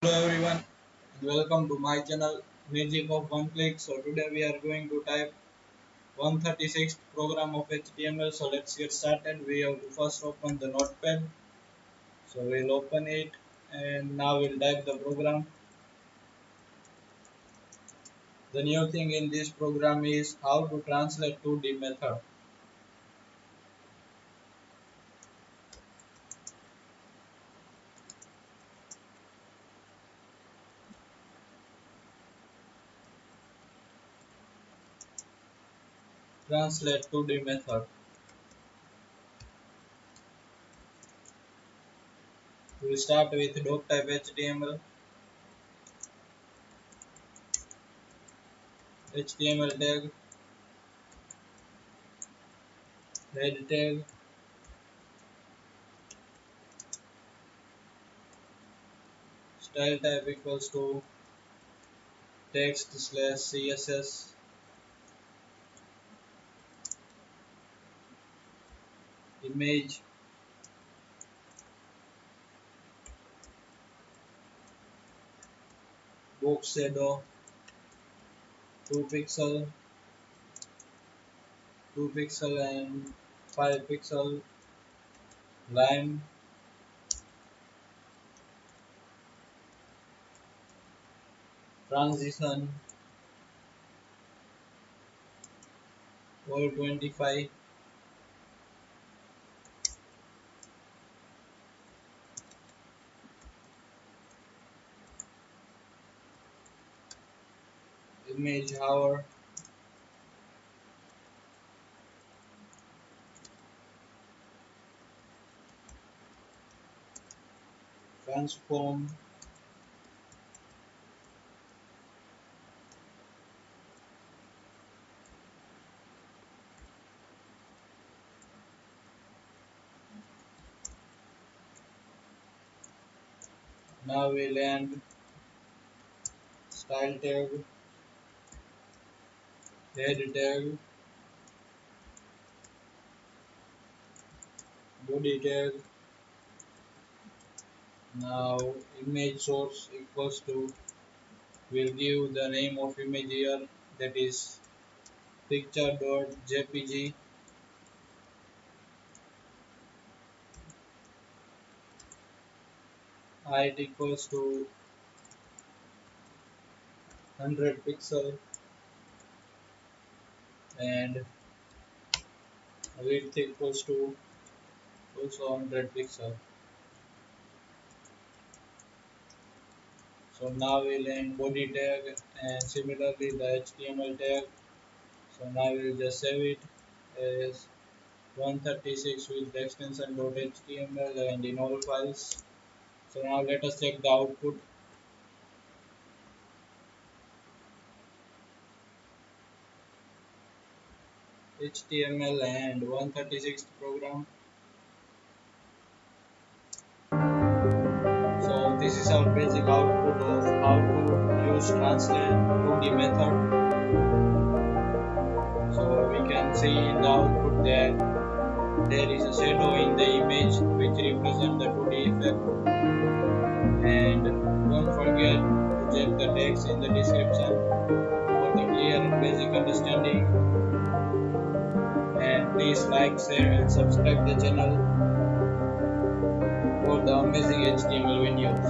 Hello everyone, and welcome to my channel Magic of One Click. So today we are going to type 136th program of HTML. So let's get started. We have to first open the notepad. So we'll open it and now we'll type the program. The new thing in this program is how to translate 2D method. Translate 2D method. We'll start with doctype HTML. HTML tag, head tag, style type equals to text slash CSS, image, box shadow, 2 pixel, 2 pixel and 5 pixel, line, transition, all 25, image hover, transform, now we land, style tag, head tag, body tag, now image source equals to, we'll give the name of image here, that is picture.jpg, height equals to 100 pixel and width equals to also 100 pixel. So now we'll end body tag and similarly the HTML tag. So now we'll just save it as 136 with the extension .html and in all files. So now let us check the output. HTML and 136 program. So this is our basic output of how to use translate 2D method. So we can see in the output that there is a shadow in the image which represents the 2D effect. And don't forget to check the text in the description for the clear and basic understanding. And please like, share and subscribe the channel for the amazing HTML videos.